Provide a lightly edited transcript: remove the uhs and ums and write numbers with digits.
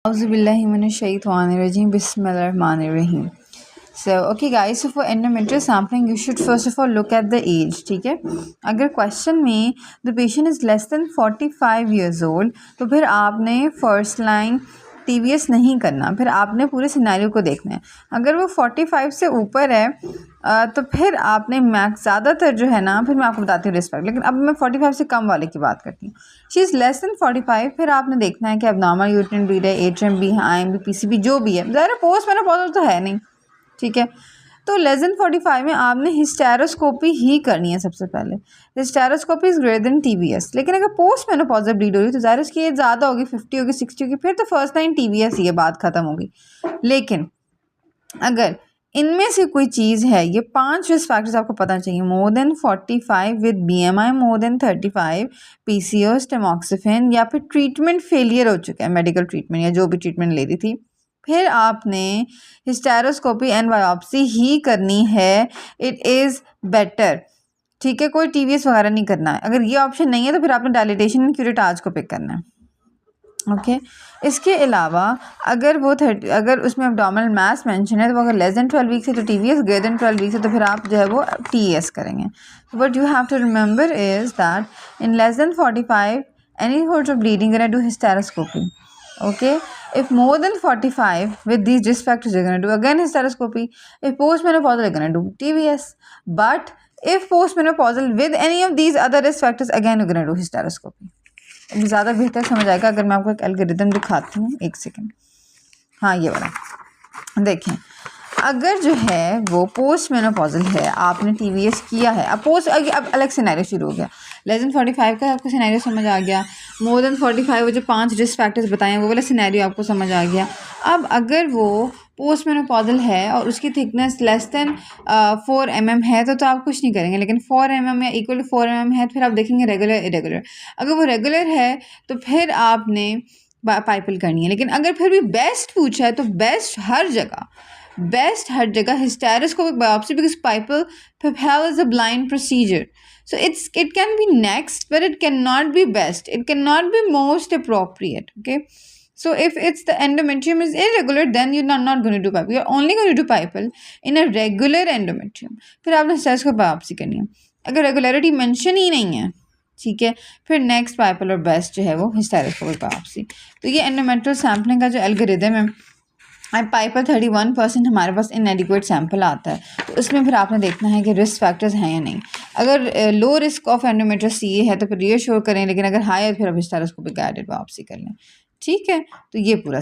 Auzubillahiminash-shaytanir-rajim. Bismillahir-rahmanir-rahim. So, okay guys, so for endometrial sampling, you should first of all look at the age, ठीक है. अगर question में the patient is less than 45 years old, तो फिर आपने first line TVS नहीं करना, फिर आपने पूरे सिनेरियो को देखना है. अगर वो 45 से ऊपर है तो फिर आपने मैक्स ज़्यादातर जो है ना, फिर मैं आपको बताती हूँ रिस्पेक्ट, लेकिन अब मैं 45 से कम वाले की बात करती हूँ. शी इज़ लेस दैन 45, फिर आपने देखना है कि अब नॉर्मल यूट्रिन ब्लीड है, HMB है, IMB, PCB जो भी है, ज़रा पोस्ट मेनोपॉजल तो है नहीं, ठीक है. तो लेस देन 45 में आपने हिस्टेरोस्कोपी ही करनी है सबसे पहले. Hysteroscopy is greater than TVS. लेकिन अगर पोस्ट मेनोपॉजल ब्लीड हो रही तो ज़ाहिर उसकी एज ज़्यादा होगी, 50 होगी, 60 होगी, फिर तो फर्स्ट लाइन TVS ही है, बात ख़त्म होगी. लेकिन अगर इनमें से कोई चीज़ है, ये 5 रिस्क फैक्टर्स आपको पता चाहिए. More than 45 with BMI more than 35, PCOS, tamoxifen, या फिर ट्रीटमेंट फेलियर हो चुका है, मेडिकल ट्रीटमेंट या जो भी ट्रीटमेंट ले रही थी, फिर आपने हिस्टेरोस्कोपी एंड बायोप्सी ही करनी है. इट इज़ बेटर, ठीक है. कोई TVS वगैरह नहीं करना है. अगर ये ऑप्शन नहीं है तो फिर आपने डायलिटेशन एंड क्यूरेटाज को पिक करना है, ओके. इसके अलावा अगर वो अगर उसमें अब्डोमिनल मास मेंशन है तो वो अगर लेस देन 12 वीक्स है तो TVS, ग्रेटर देन 12 वीक्स है तो फिर आप जो है वो TES करेंगे. But you have to remember is that in less than 45 any sort of bleeding gonna do hysteroscopy, okay. If more than 45 with these risk factors you're gonna do again hysteroscopy. If postmenopausal you're gonna do TVS. But if postmenopausal with any of these other risk factors again you're gonna do hysteroscopy. ज़्यादा बेहतर समझ आएगा अगर मैं आपको एक algorithm दिखाती हूँ. एक सेकेंड. हाँ, ये वाला देखें. अगर जो है वो पोस्ट मेनोपॉजल है, आपने TVS किया है, अब अलग सिनेरियो शुरू हो गया. लेस देन 45 का आपको सिनेरियो समझ आ गया. मोर देन 45 वो जो 5 रिस्क फैक्टर्स बताएं वो वाला सिनेरियो आपको समझ आ गया. अब अगर वो पोस्ट मेनोपॉजल है और उसकी थिकनेस लेस देन 4 mm है तो आप कुछ नहीं करेंगे. लेकिन 4 mm या इक्वल टू 4 mm है तो फिर आप देखेंगे रेगुलर इरेगुलर. अगर वो रेगुलर है तो फिर आपने पाइपल करनी है. लेकिन अगर फिर भी बेस्ट पूछा है तो बेस्ट हर जगह hysteroscopic biopsy, because PIPL is a blind procedure. So it can be next, but it cannot be best. It cannot be most appropriate. Okay. So if it's the endometrium is irregular, then you're not going to do PIPL. You're only going to do PIPL in a regular endometrium. फिर आपने hysteroscopic biopsy करनी है. अगर regularity mention ही नहीं है, ठीक है, फिर नेक्स्ट पाइपल और बेस्ट जो है वो हिस्टेरोस्कोपिक बायोप्सी. तो ये एंडोमेट्रियल सैम्पलिंग का जो एल्गोरिथम है, पाइपल 31% हमारे पास इनएडिक्वेट सैंपल आता है, तो उसमें फिर आपने देखना है कि रिस्क फैक्टर्स हैं या नहीं. अगर low risk of endometrial CA है तो फिर रीअश्योर करें, लेकिन अगर हाई है तो फिर आप हिस्टेरोस्कोपिक गाइडेड बायोप्सी कर लें, ठीक है. तो ये पूरा